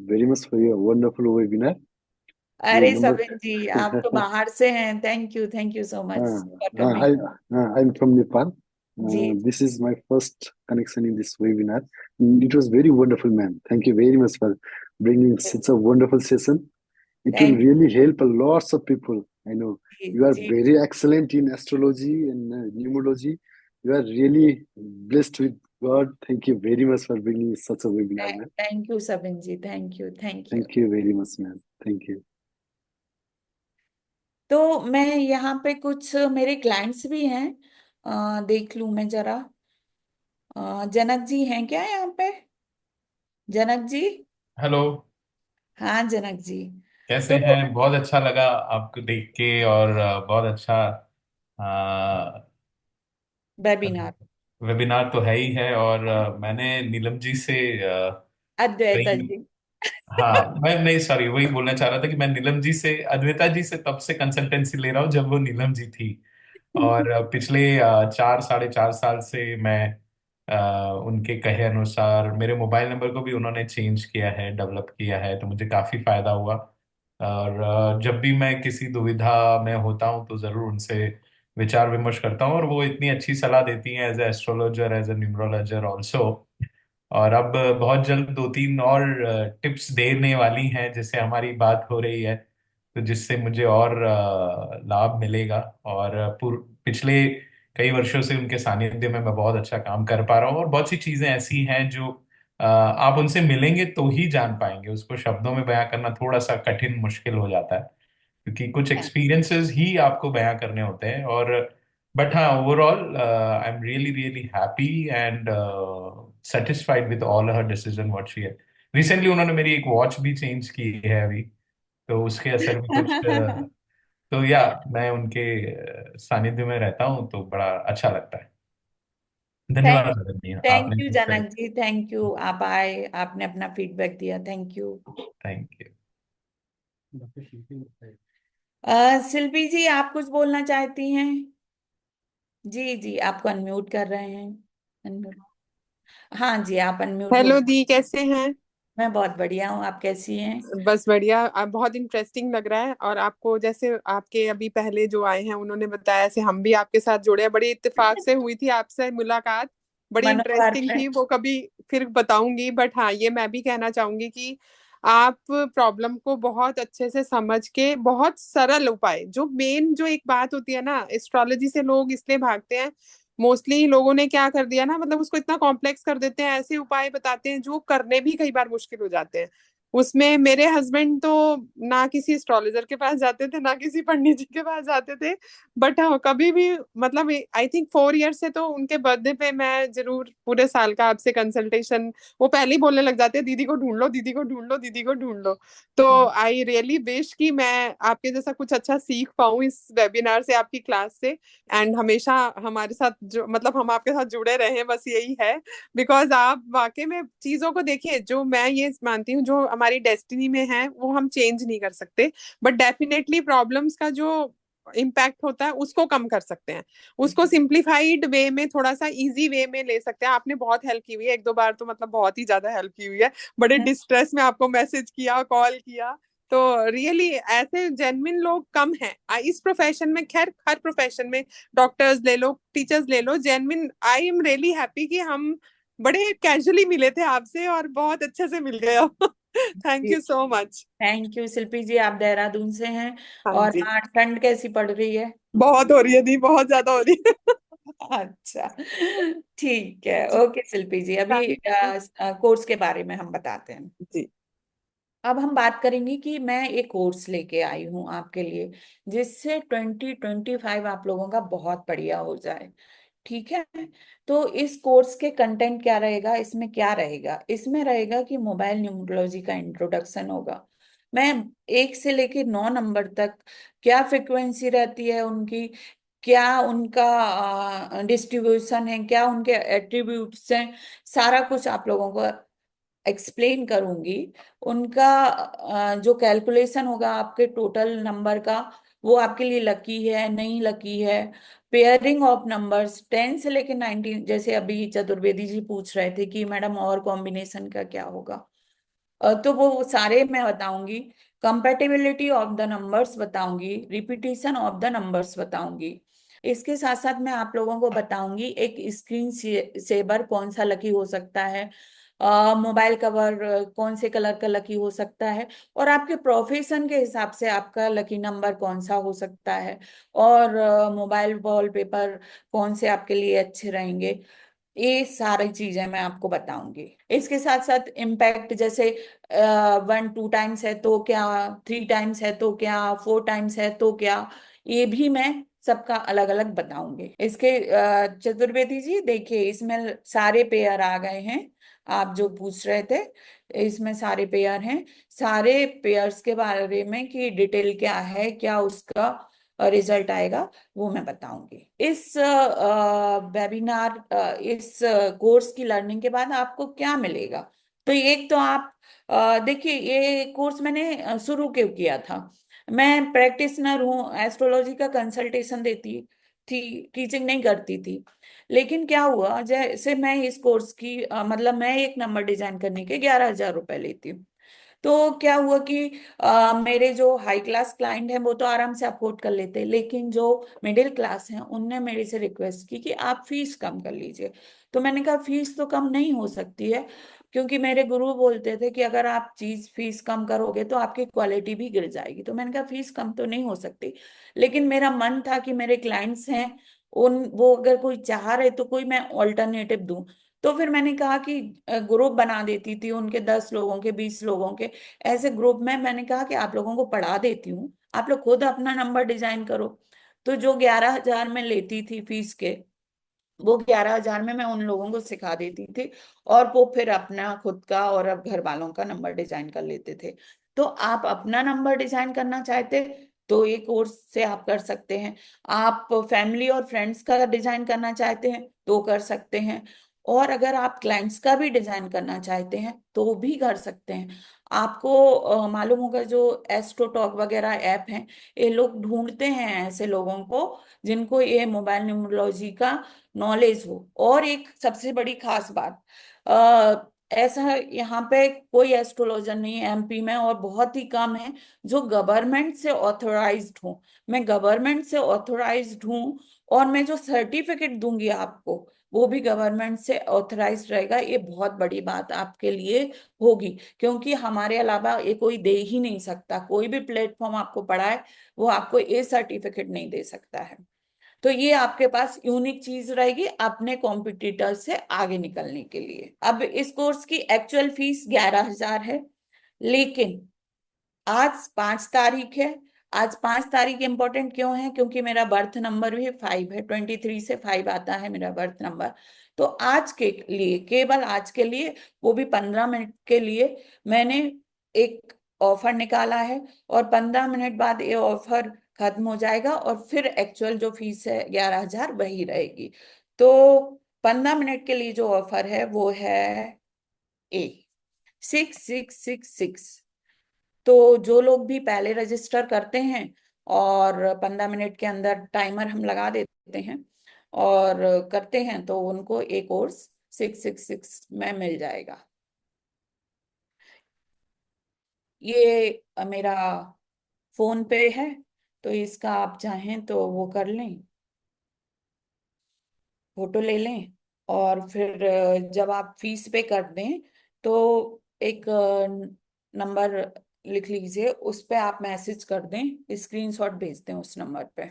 very much for your wonderful webinar. The अरे number. सबिन जी, आप तो बाहर से हैं, thank you so much for coming. I'm from Nepal. जी This is my first connection in this webinar. It was very wonderful, ma'am. Thank you very much for bringing such a wonderful session. It will thank really help a lots of people. I know जी you are जी। very excellent in astrology and numerology. You are really blessed with God. Thank you very much for bringing such a webinar, ma'am. Thank you Sabin ji, thank you. Thank you very much, ma'am. Thank you. तो मैं यहाँ पे कुछ मेरे क्लाइंट्स भी हैं, देख लूं मैं जरा। जनक जी हैं क्या यहाँ पे? जनक जी? हेलो। हाँ जनक जी। कैसे तो हैं? बहुत अच्छा लगा आपको देख के, और बहुत अच्छा वेबिनार। वेबिनार तो है ही है। और मैंने नीलम जी से अद्वैता कई, जी। हाँ मैं नहीं, सॉरी, वही बोलना चाह रहा था कि मैं नीलम जी से, अद्वैता जी से तब से कंसल्टेंसी ले रहा हूँ जब वो नीलम जी थी। और पिछले 4 साढ़े 4 साल से मैं उनके कहे अनुसार मेरे मोबाइल नंबर को भी उन्होंने चेंज किया है, डेवलप किया है, तो मुझे काफी फायदा हुआ। और जब भी मैं किसी दुविधा में होता हूँ तो जरूर उनसे विचार विमर्श करता हूँ, और वो इतनी अच्छी सलाह देती हैं as a astrologer, as a numerologer also. और अब बहुत जल्द दो तीन और टिप्स देने वाली हैं जिससे हमारी बात हो रही है, तो जिससे मुझे और लाभ मिलेगा। और पिछले कई वर्षों से उनके सानिध्य में मैं बहुत अच्छा काम कर पा रहा हूँ, और बहुत सी चीजें ऐसी हैं जो आप उनसे मिलेंगे तो ही जान पाएंगे, उसको शब्दों में बयां करना थोड़ा सा कठिन मुश्किल हो जाता है, क्योंकि कुछ एक्सपीरियंसेस ही आपको बयां करने होते हैं। और बट हाँ, overall I am really really happy and satisfied with all her decision what she है। रिसेंटली उन्होंने मेरी एक वॉच भी चेंज की है अभी, तो उसके असर में कुछ तो या मैं उनके सानिध्य में रहता हूँ तो बड़ा अच्छा लगता है। थैंक धन्यवाद अदरणीय, थैंक आपने यू मुझसे। जनक जी, थैंक यू, आप आए, आपने अपना फीडबैक दिया, thank you. Thank you. Shilpi ji, आप कुछ बोलना चाहती हैं? जी जी, आपको अनम्यूट कर रहे हैं। अनम्यूट। हाँ जी, आप अनम्यूट हो। हेलो दी, कैसे हैं? मैं बहुत बढ़िया हूँ, आप कैसी हैं? बस बढ़िया। बहुत इंटरेस्टिंग लग रहा है। और आपको जैसे आपके अभी पहले जो आए हैं उन्होंने बताया, ऐसे हम भी आपके साथ जुड़े हैं। बड़ी इत्तेफाक से हुई थी आपसे मुलाकात, बड़ी मनोहर इंटरेस्टिंग में। थी वो, कभी फिर बताऊंगी। बट हाँ, ये मैं भी कहना चाहूंगी कि आप प्रॉब्लम को बहुत अच्छे से समझ के, बहुत सरल उपाय, जो मेन जो एक बात होती है ना, एस्ट्रोलॉजी से लोग इसलिए भागते हैं मोस्टली, लोगों ने क्या कर दिया ना, मतलब उसको इतना कॉम्प्लेक्स कर देते हैं, ऐसे उपाय बताते हैं जो करने भी कई बार मुश्किल हो जाते हैं। उसमें मेरे हस्बैंड तो ना किसी एस्ट्रोलॉजर के पास जाते थे, ना किसी पंडित जी के पास जाते थे। बट हाँ, कभी भी मतलब आई थिंक 4 ईयर से तो उनके बर्थडे पे मैं जरूर पूरे साल का आपसे कंसल्टेशन, वो पहले ही बोलने लग जाते हैं, दीदी को ढूंढ लो, दीदी को ढूंढ लो, दीदी को ढूंढ लो। तो आई रियली विश कि मैं आपके जैसा कुछ अच्छा सीख पाऊँ इस वेबिनार से, आपकी क्लास से। एंड हमेशा हमारे साथ जो, मतलब हम आपके साथ जुड़े रहे, बस यही है। बिकॉज आप वाकई में चीजों को देखिए, जो मैं ये मानती हूँ जो हमारी डेस्टिनी में है वो हम चेंज नहीं कर सकते, बट डेफिनेटली प्रॉब्लम्स का जो इम्पैक्ट होता है उसको कम कर सकते हैं, उसको सिंप्लीफाइड वे में, थोड़ा सा इजी वे में ले सकते हैं। आपने बहुत हेल्प की हुई है, एक दो बार तो मतलब बहुत ही ज्यादा हेल्प की हुई है। बड़े डिस्ट्रेस में आपको मैसेज किया, कॉल किया। तो रियली ऐसे जेन्युइन लोग कम हैं इस प्रोफेशन में। खैर, हर प्रोफेशन में, डॉक्टर्स ले लो, टीचर्स ले लो, genuine. I am really happy कि हम बड़े कैजुअली मिले थे आपसे और बहुत अच्छे से मिल गए। Thank you so much. Thank you Shilpi ji, आप देहरादून से हैं। हाँ और जी। वहाँ ठंड कैसी पड़ रही है? बहुत हो रही है दी, बहुत ज्यादा हो रही है। अच्छा, ठीक है, जी। ओके शिल्पी जी, अभी थैंक यू। कोर्स के बारे में हम बताते हैं। जी। अब हम बात करेंगे कि मैं एक कोर्स लेके आई हूँ आपके लिए, जिससे 2025 आप लोगों का बहुत बढ़िया हो जाए। ठीक है। तो इस कोर्स के कंटेंट क्या रहेगा, इसमें क्या रहेगा? इसमें रहेगा कि मोबाइल न्यूमरोलॉजी का इंट्रोडक्शन होगा। मैं 1 से लेकर 9 नंबर तक क्या फ्रिक्वेंसी रहती है उनकी, क्या उनका डिस्ट्रीब्यूशन है, क्या उनके एट्रीब्यूट्स हैं, सारा कुछ आप लोगों को एक्सप्लेन करूंगी। उनका जो कैलकुलेशन होगा आपके टोटल नंबर का, वो आपके लिए लकी है नहीं लकी है। पेयरिंग ऑफ नंबर्स 10 से लेकर 19, जैसे अभी चतुर्वेदी जी पूछ रहे थे कि मैडम और कॉम्बिनेशन का क्या होगा, तो वो सारे मैं बताऊंगी। कंपेटिबिलिटी ऑफ द नंबर्स बताऊंगी, रिपीटिशन ऑफ द नंबर्स बताऊंगी। इसके साथ साथ मैं आप लोगों को बताऊंगी एक स्क्रीन सेवर कौन सा लकी हो सकता है, मोबाइल कवर कौन से कलर का लकी हो सकता है, और आपके प्रोफेशन के हिसाब से आपका लकी नंबर कौन सा हो सकता है, और मोबाइल वॉलपेपर कौन से आपके लिए अच्छे रहेंगे। ये सारी चीजें मैं आपको बताऊंगी। इसके साथ साथ इम्पैक्ट, जैसे 1 2 टाइम्स है तो क्या, 3 टाइम्स है तो क्या, 4 टाइम्स है तो क्या, ये भी मैं सबका अलग अलग बताऊंगी। इसके चतुर्वेदी जी देखिए, इसमें सारे पेयर आ गए हैं, आप जो पूछ रहे थे, इसमें सारे पेयर हैं। सारे पेयर्स के बारे में कि डिटेल क्या है, क्या उसका रिजल्ट आएगा, वो मैं बताऊंगी। इस वेबिनार, इस कोर्स की लर्निंग के बाद आपको क्या मिलेगा? तो एक तो आप देखिए, ये कोर्स मैंने शुरू क्यों किया था। मैं प्रैक्टिशनर हूँ, एस्ट्रोलॉजी का कंसल्टेशन देती थी, टीचिंग नहीं करती थी। लेकिन क्या हुआ, जैसे मैं इस कोर्स की मतलब मैं एक नंबर डिजाइन करने के 11,000 रुपए लेती हूँ। तो क्या हुआ कि मेरे जो हाई क्लास क्लाइंट हैं वो तो आराम से अफोर्ड कर लेते हैं, लेकिन जो मिडिल क्लास हैं उनने मेरे से रिक्वेस्ट की कि आप फीस कम कर लीजिए। तो मैंने कहा फीस तो कम नहीं हो सकती है, क्योंकि मेरे गुरु बोलते थे कि अगर आप चीज फीस कम करोगे तो आपकी क्वालिटी भी गिर जाएगी। तो मैंने कहा फीस कम तो नहीं हो सकती, लेकिन मेरा मन था कि मेरे क्लाइंट्स हैं, उन वो अगर कोई चाह रहे तो कोई मैं ऑल्टरनेटिव दूं। तो फिर मैंने कहा कि ग्रुप बना देती थी उनके, 10 लोगों के, 20 लोगों के। ऐसे ग्रुप में मैंने कहा कि आप लोगों को पढ़ा देती हूँ, आप लोग खुद अपना नंबर डिजाइन करो। तो जो 11,000 में लेती थी फीस के, वो 11,000 में मैं उन लोगों को सिखा देती थी, और वो फिर अपना खुद का और अब घर वालों का नंबर डिजाइन कर लेते थे। तो आप अपना नंबर डिजाइन करना चाहते तो ये कोर्स से आप कर सकते हैं। आप फैमिली और फ्रेंड्स का डिजाइन करना चाहते हैं तो कर सकते हैं, और अगर आप क्लाइंट्स का भी डिजाइन करना चाहते हैं तो भी कर सकते हैं। आपको मालूम होगा जो एस्ट्रोटॉक वगैरह ऐप हैं, ये लोग ढूंढते हैं ऐसे लोगों को जिनको ये मोबाइल न्यूमरोलॉजी का नॉलेज हो। और एक सबसे बड़ी खास बात, ऐसा यहाँ पे कोई एस्ट्रोलॉजर नहीं है एमपी में, और बहुत ही कम है जो गवर्नमेंट से ऑथोराइज्ड हूँ। मैं गवर्नमेंट से ऑथोराइज्ड हूँ, और मैं जो सर्टिफिकेट दूंगी आपको वो भी गवर्नमेंट से ऑथराइज्ड रहेगा। ये बहुत बड़ी बात आपके लिए होगी, क्योंकि हमारे अलावा ये कोई दे ही नहीं सकता। कोई भी प्लेटफॉर्म आपको पढ़ाए वो आपको ये सर्टिफिकेट नहीं दे सकता है। तो ये आपके पास यूनिक चीज रहेगी अपने कॉम्पिटिटर से आगे निकलने के लिए। अब इस कोर्स की एक्चुअल फीस 11,000 है, लेकिन आज 5 तारीख है। आज 5 तारीख इंपॉर्टेंट क्यों है? क्योंकि मेरा बर्थ नंबर भी 5 है, 23 से 5 आता है मेरा बर्थ नंबर। तो आज के लिए, केवल आज के लिए, वो भी 15 मिनट के लिए, मैंने एक ऑफर निकाला है, और 15 मिनट बाद ये ऑफर खत्म हो जाएगा, और फिर एक्चुअल जो फीस है 11,000 वही रहेगी। तो 15 मिनट के लिए जो ऑफर है वो है ए 6666। तो जो लोग भी पहले रजिस्टर करते हैं, और 15 मिनट के अंदर टाइमर हम लगा देते हैं और करते हैं, तो उनको एक कोर्स 666 में मिल जाएगा। ये मेरा फोन पे है, तो इसका आप चाहें तो वो कर लें, फोटो ले लें, और फिर जब आप फीस पे कर दें तो एक नंबर लिख लीजिए, उस पे आप मैसेज कर दें, स्क्रीनशॉट भेज दें उस नंबर पे।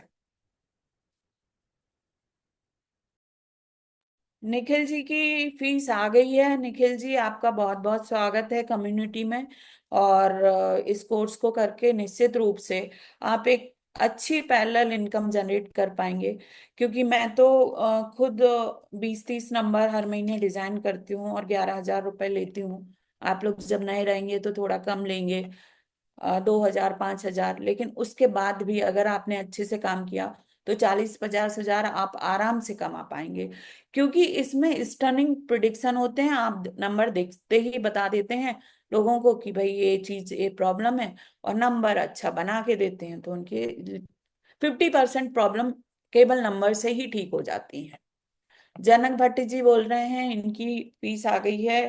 निखिल जी की फीस आ गई है। निखिल जी, आपका बहुत बहुत स्वागत है कम्युनिटी में। और इस कोर्स को करके निश्चित रूप से आप एक अच्छी पैरेलल इनकम जनरेट कर पाएंगे, क्योंकि मैं तो खुद 20-30 नंबर हर महीने डिजाइन करती हूँ और 11,000 रुपये लेती हूँ। आप लोग जब नए रहेंगे तो थोड़ा कम लेंगे, 2,000 5,000, लेकिन उसके बाद भी अगर आपने अच्छे से काम किया तो 40-50 हजार आप आराम से कमा पाएंगे। क्योंकि इसमें स्टनिंग प्रिडिक्शन होते हैं, आप नंबर देखते ही बता देते हैं लोगों को कि भाई ये चीज, ये प्रॉब्लम है, और नंबर अच्छा बना के देते हैं, तो उनके 50% प्रॉब्लम केवल नंबर से ही ठीक हो जाती है। जनक भट्ट जी बोल रहे हैं इनकी फीस आ गई है।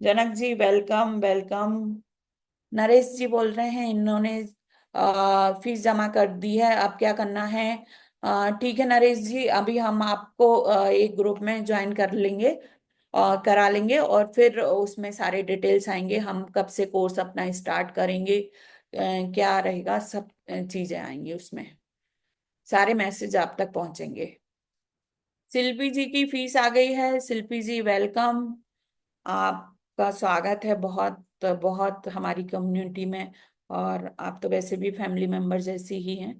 Janak ji welcome welcome. नरेश जी बोल रहे हैं इन्होंने फीस जमा कर दी है, अब क्या करना है? ठीक है नरेश जी, अभी हम आपको एक ग्रुप में ज्वाइन कर लेंगे, करा लेंगे, और फिर उसमें सारे डिटेल्स आएंगे, हम कब से कोर्स अपना स्टार्ट करेंगे, क्या रहेगा, सब चीजें आएंगी उसमें, सारे मैसेज आप तक पहुंचेंगे। शिल्पी जी की फीस आ गई है। शिल्पी जी वेलकम, आपका स्वागत है बहुत बहुत हमारी कम्युनिटी में। और आप तो वैसे भी फैमिली मेंबर जैसी ही हैं,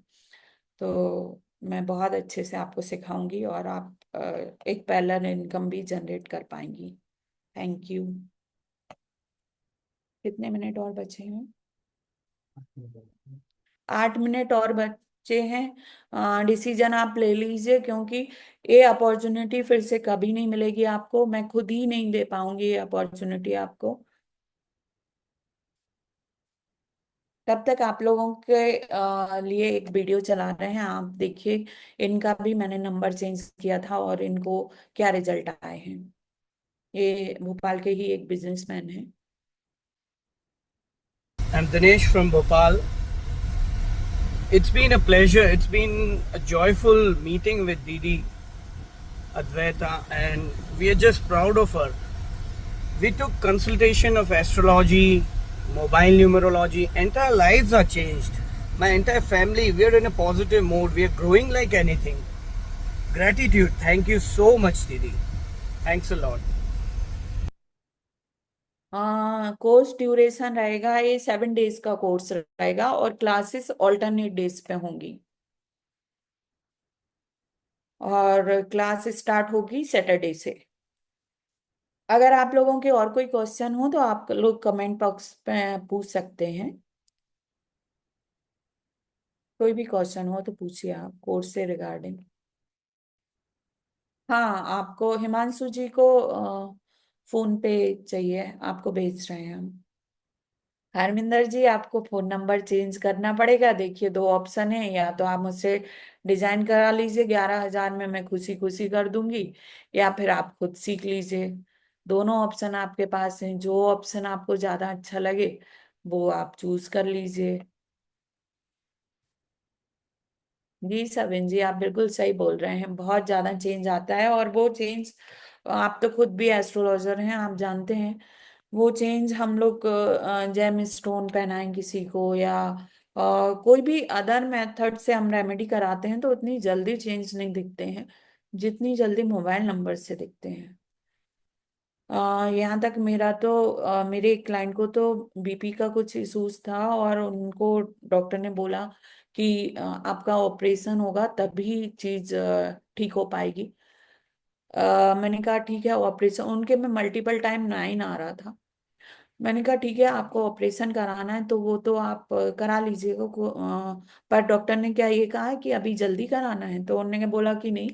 तो मैं बहुत अच्छे से आपको सिखाऊंगी, और आप एक पैरेलल इनकम भी जनरेट कर पाएंगी। Thank you. कितने मिनट और बचे हैं? 8 मिनट और बचे हैं। डिसीजन आप ले लीजिए, क्योंकि ये अपॉर्चुनिटी फिर से कभी नहीं मिलेगी आपको, मैं खुद ही नहीं दे पाऊंगी ये अपॉर्चुनिटी आपको। तब तक आप लोगों के लिए एक वीडियो चला रहे हैं, आप देखिए। इनका भी मैंने नंबर चेंज किया था और इनको क्या रिजल्ट आए हैं। ये भोपाल के ही एक बिजनेसमैन है। I'm Dinesh from Bhopal. It's been a pleasure. It's been a joyful meeting with Didi Advaita, and we are just proud of her. We took consultation of astrology, mobile numerology. Entire lives are changed. My entire family, we are in a positive mode. We are growing like anything. Gratitude. Thank you so much, Didi. Thanks a lot. Course duration रहेगा, ये 7 डेज का कोर्स रहेगा और क्लासेस ऑल्टरनेट डेज पे होंगी और क्लास स्टार्ट होगी सैटरडे से। अगर आप लोगों के और कोई क्वेश्चन हो तो आप लोग कमेंट बॉक्स पे पूछ सकते हैं। कोई भी क्वेश्चन हो तो पूछिए आप कोर्स से रिगार्डिंग। हाँ, आपको हिमांशु जी को फोन पे चाहिए, आपको भेज रहे हैं हम। हरमिंदर जी, आपको फोन नंबर चेंज करना पड़ेगा। देखिए, 2 ऑप्शन है, या तो आप मुझसे डिजाइन करा लीजिए 11,000 में, मैं खुशी खुशी कर दूंगी, या फिर आप खुद सीख लीजिए। दोनों ऑप्शन आपके पास हैं, जो ऑप्शन आपको ज्यादा अच्छा लगे वो आप चूज कर लीजिए। जी सविन जी, आप बिल्कुल सही बोल रहे हैं, बहुत ज्यादा चेंज आता है। और वो चेंज, आप तो खुद भी एस्ट्रोलॉजर हैं, आप जानते हैं, वो चेंज हम लोग जेम स्टोन पहनाएं किसी को या कोई भी अदर मेथड से हम रेमेडी कराते हैं तो उतनी जल्दी चेंज नहीं दिखते हैं जितनी जल्दी मोबाइल नंबर से दिखते हैं। यहाँ तक मेरा तो मेरे एक क्लाइंट को तो बीपी का कुछ इश्यूज था और उनको डॉक्टर ने बोला कि आपका ऑपरेशन होगा तभी चीज ठीक हो पाएगी। मैंने कहा ठीक है, ऑपरेशन उनके में मल्टीपल टाइम 9 आ रहा था। मैंने कहा ठीक है, आपको ऑपरेशन कराना है तो वो तो आप करा लीजिएगा पर डॉक्टर ने क्या ये कहा है कि अभी जल्दी कराना है, तो उन्होंने बोला कि नहीं,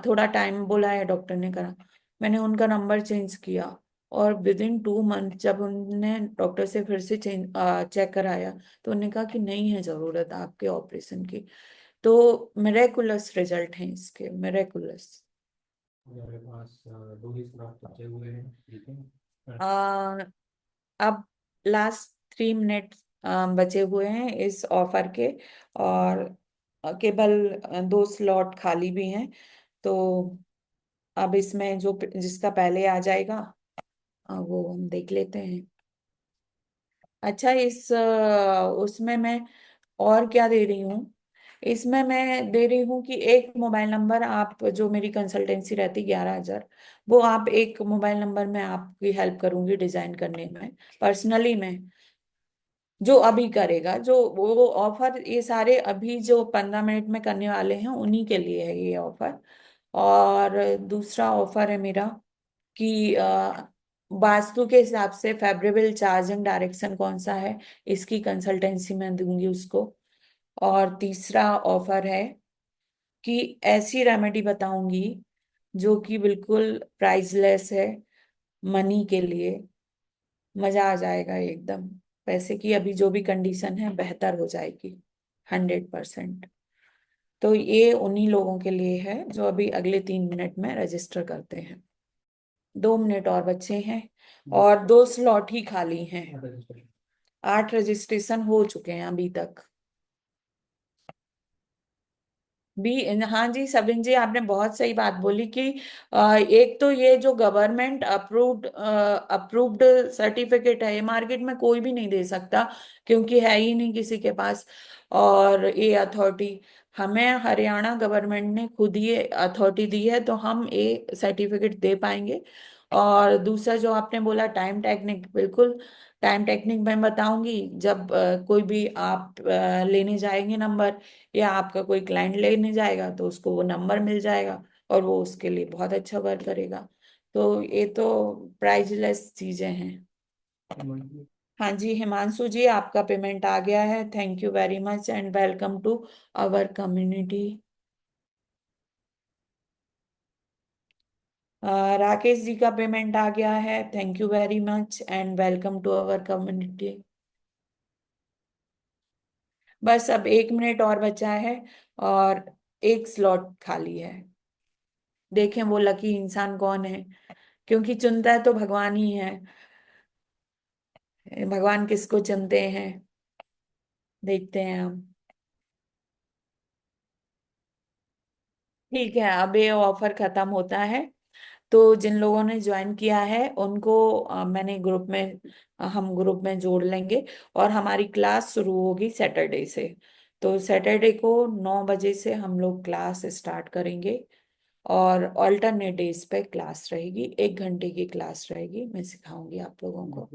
थोड़ा टाइम बोला है डॉक्टर ने करा। मैंने उनका नंबर चेंज किया और विद इन 2 मंथ जब उन्होंने डॉक्टर से फिर से चेक कराया तो उन्होंने कहा कि नहीं है जरूरत आपके ऑपरेशन की। तो मिरेकुलस रिजल्ट हैं इसके, मिरेकुलस। हमारे पास 2 ही स्लॉट बचे हुए हैं, ठीक है। अब लास्ट 3 मिनट बचे हुए हैं इस ऑफर के, और केवल 2 स्लॉट खाली भी हैं। तो अब इसमें जो जिसका पहले आ जाएगा वो हम देख लेते हैं। अच्छा, उसमें मैं और क्या दे रही हूँ, इसमें मैं दे रही हूँ कि एक मोबाइल नंबर, आप जो मेरी कंसल्टेंसी रहती 11,000, वो आप एक मोबाइल नंबर में आपकी हेल्प करूंगी डिजाइन करने में पर्सनली में। जो अभी करेगा, जो वो ऑफर, ये सारे अभी जो 15 मिनट में करने वाले हैं उन्हीं के लिए है ये ऑफर। और दूसरा ऑफर है मेरा कि वास्तु के हिसाब से फेवरेबल चार्जिंग डायरेक्शन कौन सा है, इसकी कंसल्टेंसी मैं दूंगी उसको। और तीसरा ऑफर है कि ऐसी रेमेडी बताऊंगी जो कि बिल्कुल प्राइसलेस है, मनी के लिए मजा आ जाएगा एकदम। पैसे की अभी जो भी कंडीशन है बेहतर हो जाएगी 100%। तो ये उन्हीं लोगों के लिए है जो अभी अगले 3 मिनट में रजिस्टर करते हैं। 2 मिनट और बचे हैं और 2 स्लॉट ही खाली हैं। 8 रजिस्ट्रेशन हो चुके हैं अभी तक भी। हाँ जी सबिन जी, आपने बहुत सही बात बोली कि एक तो ये जो गवर्नमेंट अप्रूव्ड सर्टिफिकेट है, ये मार्केट में कोई भी नहीं दे सकता क्योंकि है ही नहीं किसी के पास। और ये अथॉरिटी हमें हरियाणा गवर्नमेंट ने खुद ये अथॉरिटी दी है, तो हम ये सर्टिफिकेट दे पाएंगे। और दूसरा जो आपने बोला टाइम टेक्निक, बिल्कुल टाइम टेक्निक मैं बताऊंगी। जब कोई भी आप लेने जाएंगे नंबर, या आपका कोई क्लाइंट लेने जाएगा तो उसको वो नंबर मिल जाएगा और वो उसके लिए बहुत अच्छा वर्क करेगा। तो ये तो प्राइसलेस चीजें हैं। हाँ जी हिमांशु जी, आपका पेमेंट आ गया है, thank you very much and welcome to our community. Rakesh ji का पेमेंट आ गया है, thank you very much and welcome to our community. बस अब 1 मिनट और बचा है और एक स्लॉट खाली है। देखें वो लकी इंसान कौन है, क्योंकि चुनता है तो भगवान ही है। भगवान किसको चुनते हैं, देखते हैं हम। ठीक है, अब ये ऑफर खत्म होता है, तो जिन लोगों ने ज्वाइन किया है उनको मैंने ग्रुप में, हम ग्रुप में जोड़ लेंगे। और हमारी क्लास शुरू होगी सैटरडे से। तो सैटरडे को 9 बजे से हम लोग क्लास स्टार्ट करेंगे। और ऑल्टरनेट डेज पे क्लास रहेगी, 1 घंटे की क्लास रहेगी, मैं सिखाऊंगी आप लोगों को।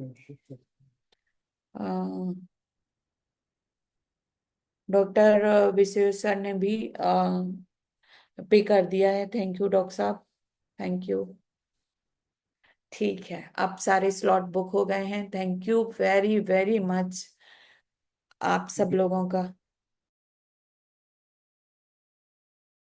डॉक्टर विशेष सर ने भी पे कर दिया है। थैंक यू डॉक्टर साहब, थैंक यू। ठीक है, अब सारे स्लॉट बुक हो गए हैं। Thank you very very much आप सब लोगों का।